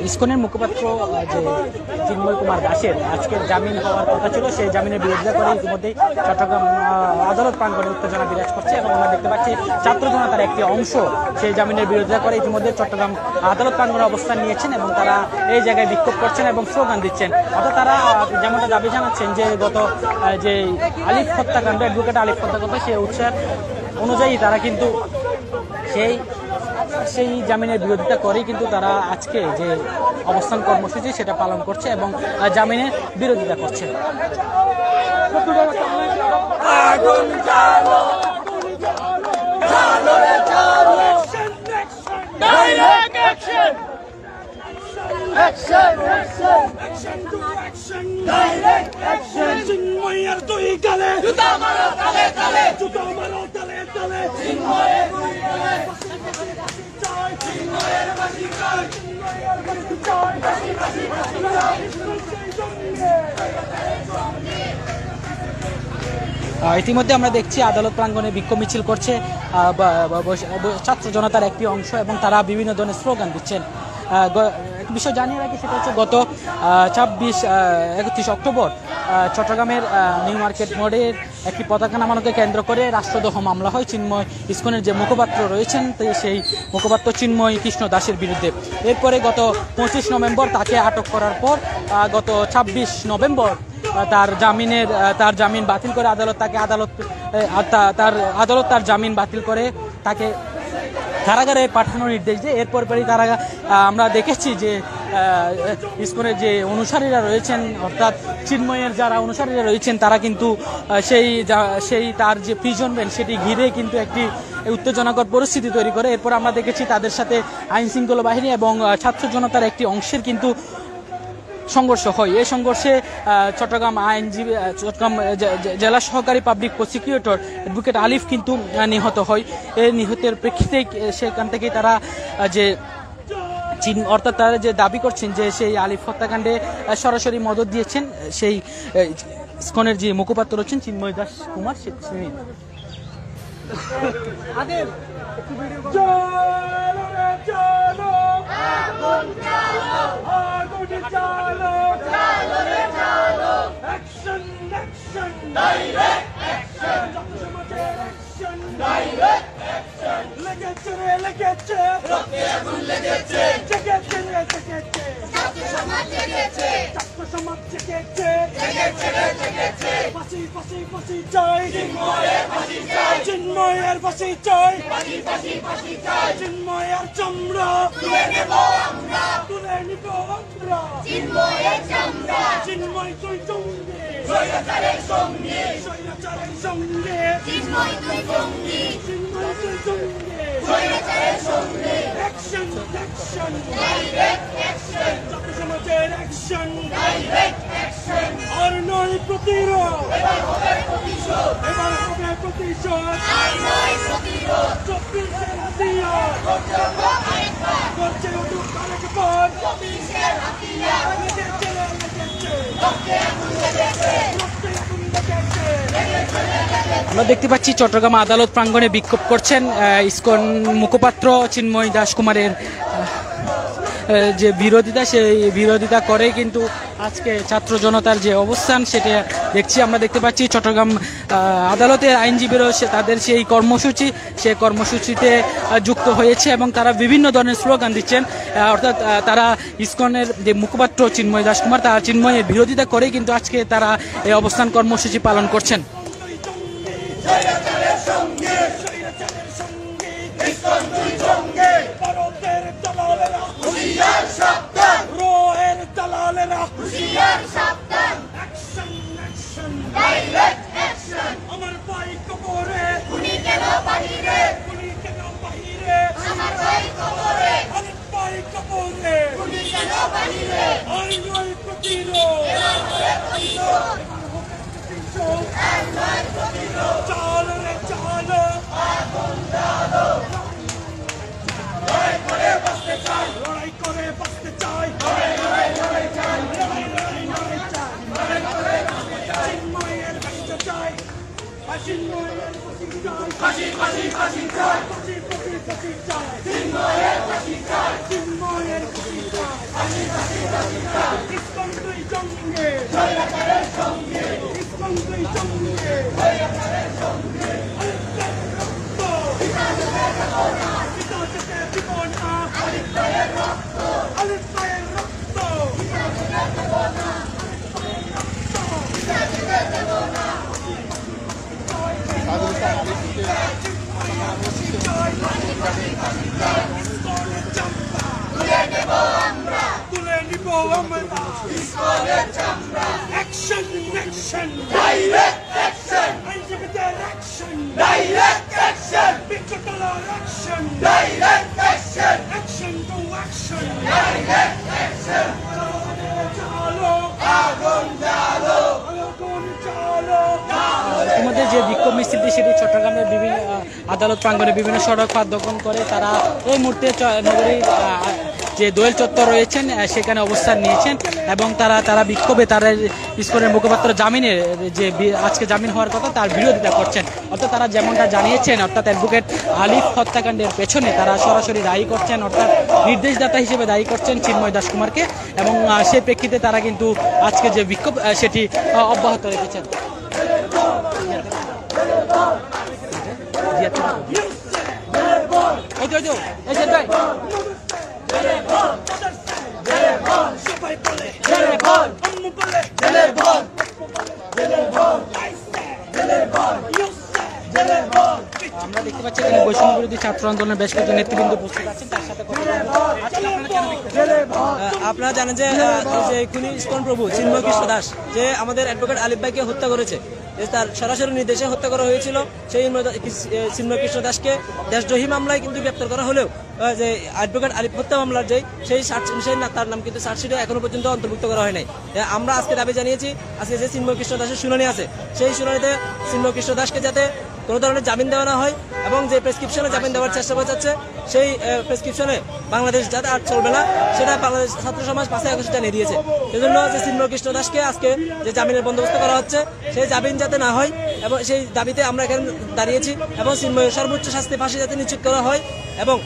ইসকনের মুখপাত্র যে চিন্ময় কুমার দাসের আজকের জামিন হওয়ার কথা ছিল, সেই জামিনের বিরোধিতা করে ইতিমধ্যেই চট্টগ্রাম আদালত প্রাঙ্গণে উত্তেজনা বিরাজ করছে এবং আমরা দেখতে পাচ্ছি ছাত্র জনতার একটি অংশ সেই জামিনের বিরোধিতা করে ইতিমধ্যে চট্টগ্রাম আদালত প্রাঙ্গণে অবস্থান নিয়েছেন এবং তারা এই জায়গায় বিক্ষোভ করছেন এবং স্লোগান দিচ্ছেন। অর্থাৎ তারা যেমনটা দাবি জানাচ্ছেন যে গত যে আলিফ হত্যাকাণ্ড, অ্যাডভোকেট আলিফ হত্যাকাণ্ড, সেই উৎসাহ অনুযায়ী তারা কিন্তু সেই জামিনের বিরোধিতা করেই কিন্তু তারা আজকে যে অবস্থান কর্মসূচি সেটা পালন করছে এবং জামিনের বিরোধিতা করছে। ইতিমধ্যে আমরা দেখছি আদালত প্রাঙ্গণে বিক্ষোভ মিছিল করছে ছাত্র জনতার একটি অংশ এবং তারা বিভিন্ন ধরনের স্লোগান দিচ্ছেন। একটা বিষয় জানিয়ে রাখি, সেটা হচ্ছে গত 31 অক্টোবর চট্টগ্রামের নিউ মার্কেট মোড়ের একটি পতাকা নামানোকে কেন্দ্র করে রাষ্ট্রদ্রোহ মামলা হয় চিন্ময় ইসকনের যে মুখপাত্র রয়েছেন সেই মুখপাত্র চিন্ময় কৃষ্ণ দাসের বিরুদ্ধে। এরপরে গত 25 নভেম্বর তাকে আটক করার পর গত 26 নভেম্বর তার জামিন বাতিল করে আদালত তার জামিন বাতিল করে তাকে কারাগারে পাঠানোর নির্দেশ দেয়। এরপর তারা আমরা দেখেছি যে ইসকনের যে অনুসারীরা রয়েছেন, অর্থাৎ চিন্ময়ের যারা অনুসারীরা রয়েছেন, তারা কিন্তু তার যে প্রিজন ভ্যান সেটি ঘিরে কিন্তু একটি উত্তেজনাকর পরিস্থিতি তৈরি করে। এরপর আমরা দেখেছি তাদের সাথে আইন শৃঙ্খলা বাহিনী এবং ছাত্র জনতার একটি অংশের কিন্তু সংঘর্ষ হয়। এই সংঘর্ষে চট্টগ্রাম জেলা সহকারী পাবলিক প্রসিকিউটর অ্যাডভোকেট আলিফ কিন্তু নিহত হয়। এই নিহতের প্রেক্ষিতে সেখান থেকে তারা অর্থাৎ তারা যে দাবি করছেন যে সেই আলিফ হত্যাকাণ্ডে সরাসরি মদত দিয়েছেন সেই ইসকনের যে মুখপাত্র রয়েছেন চিন্ময় দাস কুমার তিনি। চিন্ময়ের ফাঁসি চাই, চিন্ময়ের চামড়া তুলে নিব আমরা, চিন্ময় তুই সঙ্গে, স্বৈরাচারের সঙ্গে, চিন্ময় তুই সঙ্গে, স্বৈরাচারের সঙ্গে, অ্যাকশন অ্যাকশন, ডাইরেক্ট অ্যাকশন, ছাত্র সমাজের অ্যাকশন, ডাইরেক্ট অ্যাকশন, আর নয় প্রতিরোধ, এবার হবে প্রতিশোধ, আর নয় প্রতিরোধ, 24-এর হাতিয়ার করছে উঠুক আরেকবার, 24-এর হাতিয়ার লেগেছে, আমরা দেখতে পাচ্ছি চট্টগ্রাম আদালত প্রাঙ্গণে বিক্ষোভ করছেন ইসকন মুখপাত্র চিন্ময় দাস কুমারের যে বিরোধিতা, সেই বিরোধিতা করে কিন্তু আজকে ছাত্র জনতার যে অবস্থান সেটা দেখছি। আমরা দেখতে পাচ্ছি চট্টগ্রাম আদালতের আইনজীবীরা তাদের সেই কর্মসূচিতে যুক্ত হয়েছে এবং তারা বিভিন্ন ধরনের স্লোগান দিচ্ছেন। অর্থাৎ তারা ইসকনের যে মুখপাত্র চিন্ময় দাস কুমার, তারা চিন্ময়ের বিরোধিতা করে কিন্তু আজকে তারা এই অবস্থান কর্মসূচি পালন করছেন। আমার ভাই কবরে, উনি কেন বাহিরে, উনি কেন বাহিরে, আমার ভাই কবরে, আমার ভাই কবরে, উনি কেন বাহিরে, আর নয় প্রতিরোধ, এবার হবে প্রতিশোধ, আর নয় প্রতিরোধ, চলো রে চলো, আগুন জ্বালো, লড়াই করে বাঁচতে চাই, লড়াই করে বাঁচতে চাই, লড়াই চাই, লড়াই চাই, লড়াই করে বাঁচতে চাই, চিন্ময়ের বাঁচতে চাই, চিন্ময়ের ফাঁসি চাই, ফাঁসি চাই, চিন্ময়ের ফাঁসি চাই, চিন্ময়ের ফাঁসি চাই, চিন্ময়ের ফাঁসি চাই। তুলে নিব আমরা অ্যাকশন অ্যাকশন ডাইরেক্ট অ্যাকশন আইনজীবীদের অ্যাকশন ডাইরেক্ট অ্যাকশন বিকটলার action direct action action to action direct action চালো আগুন জ্বালো আগুন জ্বালো ইতিমধ্যে যে বিক্ষোভ মিছিলটি সেটি চট্টগ্রামের বিভিন্ন আদালত প্রাঙ্গণে বিভিন্ন সড়ক প্রদক্ষিণ করে তারা এই মুহূর্তে নগরীর যে দোয়েল চত্বর রয়েছেন সেখানে অবস্থান নিয়েছেন এবং তারা বিক্ষোভে তারা ইসকনের মুখপাত্র জামিনের যে আজকে জামিন হওয়ার কথা তার বিরোধিতা করছেন। অর্থাৎ তারা যেমনটা জানিয়েছেন, অর্থাৎ অ্যাডভোকেট আলিফ হত্যাকাণ্ডের পেছনে তারা সরাসরি দায়ী করছেন, অর্থাৎ নির্দেশদাতা হিসেবে দায়ী করছেন চিন্ময় দাস কুমারকে এবং সেই প্রেক্ষিতে তারা কিন্তু আজকে যে বিক্ষোভ সেটি অব্যাহত রেখেছেন। সবাই বলে আমরা দেখতে পাচ্ছি এখানে বৈষম্য বিরোধী ছাত্র আন্দোলনের বেশ কিছু নেতৃবৃন্দ উপস্থিত আছেন, তার সাথে কথা আপনারা জানেন যে খুনি ইসকন প্রভু চিন্ময় কৃষ্ণ দাস যে আমাদের অ্যাডভোকেট আলিফ ভাইকে হত্যা করেছে, তার সরাসরি নির্দেশে হত্যা করা হয়েছিল। সেই চিন্ময় কৃষ্ণ দাসকে দেশদ্রোহী মামলায় কিন্তু গ্রেপ্তার করা হলেও যে অ্যাডভোকেট আলিফ হত্যা মামলার সেই তার নাম কিন্তু চার্জশিটে এখনো পর্যন্ত অন্তর্ভুক্ত করা হয় নাই। আমরা আজকে দাবি জানিয়েছি, আজকে যে চিন্ময় কৃষ্ণ দাসের শুনানি আছে সেই শুনানিতে চিন্ময় কৃষ্ণ দাসকে যাতে কোনো ধরনের জামিন দেওয়া না হয় এবং যে প্রেসক্রিপশনে জামিন দেওয়ার চেষ্টা করা যাচ্ছে সেই প্রেসক্রিপশনে বাংলাদেশ যাতে আর চলবে না সেটা বাংলাদেশ ছাত্র সমাজ 5 আগস্ট জানিয়ে দিয়েছে। সেজন্য যে চিন্ময় কৃষ্ণ দাসকে আজকে যে জামিনের বন্দোবস্ত করা হচ্ছে সেই জামিন যাতে না হয় এবং সেই দাবিতে আমরা এখানে দাঁড়িয়েছি এবং চিন্ময়ের সর্বোচ্চ শাস্তি ফাঁসি যাতে নিশ্চিত করা হয় এবং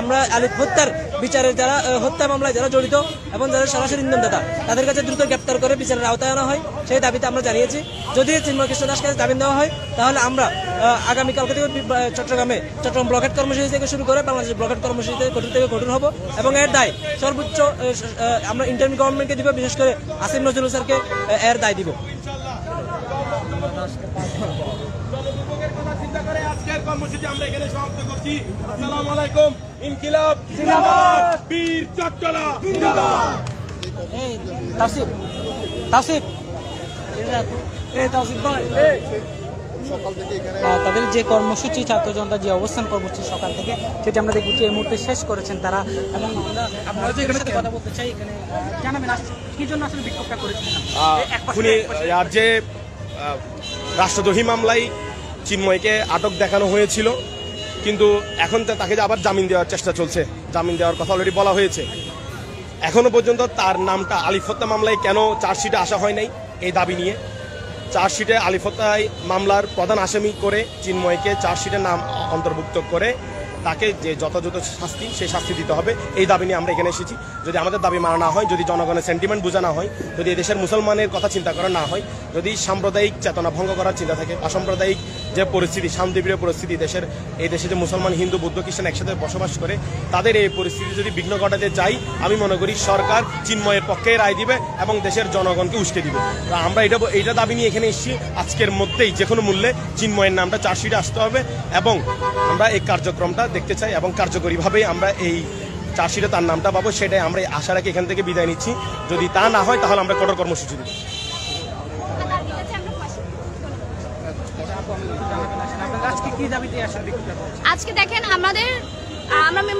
আমরা আলিফ হত্যার বিচারে যারা হত্যা মামলায় যারা জড়িত এবং যারা সরাসরি ইন্ধনদাতা তাদের কাছে দ্রুত গ্রেপ্তার করে বিচারের আওতায় আনা হয় সেই দাবিতে আমরা জানিয়েছি। যদি চিন্ময় কৃষ্ণ দাসকে জামিন দেওয়া হয় তাহলে আমরা আগামীকালকে থেকে চট্টগ্রাম ব্লকেট কর্মসূচি থেকে শুরু করে বাংলাদেশ ব্লকেট কর্মসূচিতে কঠোর থেকে কঠোর হব এবং এর দায় সর্বোচ্চ আমরা ইন্টারিম গভর্নমেন্টকে দিব, বিশেষ করে আসিফ নজরুল স্যারকে এর দায় দিব। আজকের কর্মসূচি আমরা এখানে সমাপ্ত করছি। আসসালামু আলাইকুম। ইনকিলাব জিন্দাবাদ, বীর চট্টলা জিন্দাবাদ। তাদের যে কর্মসূচি ছাত্র জনতা যে অবস্থান কর্মসূচি সকাল থেকে সেটি আমরা দেখছি এই মুহূর্তে শেষ করেছেন তারা এবং আমরা যে এখানে কথা বলতে চাই এখানে জানাবেন কি জন্য আসলে বিক্ষোভটা করেছিলেন। আর যে রাষ্ট্রদ্রোহী মামলায় চিন্ময়কে আটক দেখানো হয়েছিল কিন্তু এখন তাকে আবার জামিন দেওয়ার চেষ্টা চলছে, জামিন দেওয়ার কথা অলরেডি বলা হয়েছে। এখনো পর্যন্ত তার নামটা আলিফ হত্যা মামলায় কেন চার্জশিটে আসা হয় নাই এই দাবি নিয়ে চার্জশিটে আলিফ হত্যা মামলার প্রধান আসামি করে চিন্ময়কে চার্জশিটের নাম অন্তর্ভুক্ত করে তাকে যে যথাযথ শাস্তি সেই শাস্তি দিতে হবে এই দাবি নিয়ে আমরা এখানে এসেছি। যদি আমাদের দাবি মানা না হয়, যদি জনগণের সেন্টিমেন্ট বোঝা না হয়, যদি এদেশের মুসলমানের কথা চিন্তা করা না হয়, যদি সাম্প্রদায়িক চেতনা ভঙ্গ করার চিন্তা থাকে, অসাম্প্রদায়িক যে পরিস্থিতি শান্তিপ্রিয় পরিস্থিতি এই দেশে যে মুসলমান হিন্দু বৌদ্ধ খ্রিস্টান একসাথে বসবাস করে তাদের এই পরিস্থিতি যদি বিঘ্ন ঘটাতে চাই আমি মনে করি সরকার চিন্ময়ের পক্ষে রায় দিবে এবং দেশের জনগণকে উস্কে দিবে। আমরা এইটা দাবি নিয়ে এখানে এসেছি আজকের মধ্যেই যে কোনো মূল্যে চিন্ময়ের নামটা চার্জশিটে আসতে হবে এবং আমরা এই কার্যক্রমটা দেখতে চাই এবং কার্যকরীভাবেই আমরা এই চার্জশিটে তার নামটা পাবো সেটাই আমরা আশা রাখি এখান থেকে বিদায় নিচ্ছি। যদি তা না হয় তাহলে আমরা কঠোর কর্মসূচি দেব। আজকে দেখেন আমরা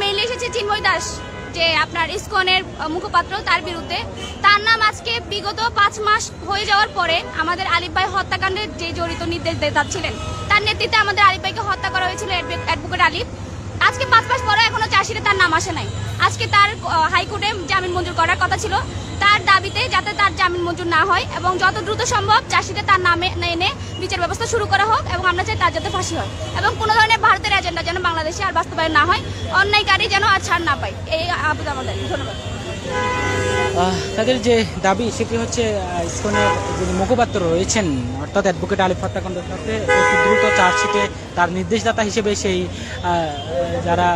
মেইলে এসেছি চিন্ময় দাস যে আপনার ইসকনের মুখপাত্র তার বিরুদ্ধে। তার নাম আজকে বিগত 5 মাস হয়ে যাওয়ার পরে আমাদের আলিফ ভাই হত্যাকাণ্ডের যে জড়িত নির্দেশদাতা ছিলেন তার নেতৃত্বে আমাদের আলিফ ভাইকে হত্যা করা হয়েছিল অ্যাডভোকেট আলিফ। আজকে 5 মাস পরে এখনো চার্জশিটে তার নাম আসে নাই। আজকে তার হাইকোর্টে জামিন মঞ্জুর করার কথা ছিল, তার দাবিতে যাতে তার জামিন মঞ্জুর না হয় এবং যত দ্রুত সম্ভব চার্জশিটে তার নামে এনে বিচার ব্যবস্থা শুরু করা হোক এবং আমরা চাই তার যাতে ফাঁসি হয় এবং কোনো ধরনের ভারতের এজেন্ডা যেন বাংলাদেশে আর বাস্তবায়ন না হয়, অন্যায়কারী যেন আর ছাড় না পায়। এই আবেদন আমাদের। ধন্যবাদ। তাদের যে দাবি সেটি হচ্ছে ইসকনের যিনি মুখপাত্র রয়েছেন অর্থাৎ অ্যাডভোকেট আলিফ হত্যাকাণ্ডের সাথে অতি দ্রুত চার্জশিটে তার নির্দেশদাতা হিসেবে সেই যারা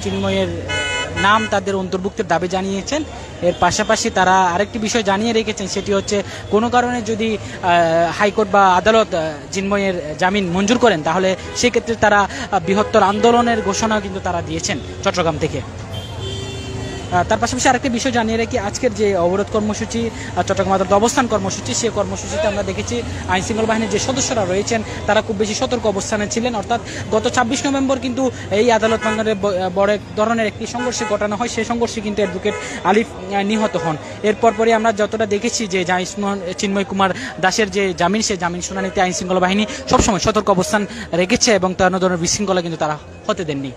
চিন্ময়ের নাম তাদের অন্তর্ভুক্তের দাবি জানিয়েছেন। এর পাশাপাশি তারা আরেকটি বিষয় জানিয়ে রেখেছেন, সেটি হচ্ছে কোনো কারণে যদি হাইকোর্ট বা আদালত চিন্ময়ের জামিন মঞ্জুর করেন, তাহলে সেক্ষেত্রে তারা বৃহত্তর আন্দোলনের ঘোষণা কিন্তু তারা দিয়েছেন চট্টগ্রাম থেকে। তার পাশাপাশি আরেকটি বিষয় জানিয়ে রাখি, আজকের যে অবরোধ কর্মসূচি, চট্টগ্রাম আদালত অবস্থান কর্মসূচি, সেই কর্মসূচিতে আমরা দেখেছি আইনশৃঙ্খলা বাহিনীর যে সদস্যরা রয়েছেন তারা খুব বেশি সতর্ক অবস্থানে ছিলেন। অর্থাৎ গত 26 নভেমবর কিন্তু এই আদালত প্রাঙ্গণে বড় এক ধরনের একটি সংঘর্ষে ঘটানো হয়, সেই সংঘর্ষে কিন্তু অ্যাডভোকেট আলিফ নিহত হন। এরপর পরে আমরা যতটা দেখেছি যে চিন্ময় কুমার দাসের যে জামিন, সেই জামিন শুনানিতে আইনশৃঙ্খলা বাহিনী সবসময় সতর্ক অবস্থান রেখেছে এবং কোনো ধরনের বিশৃঙ্খলা কিন্তু তারা হতে দেননি।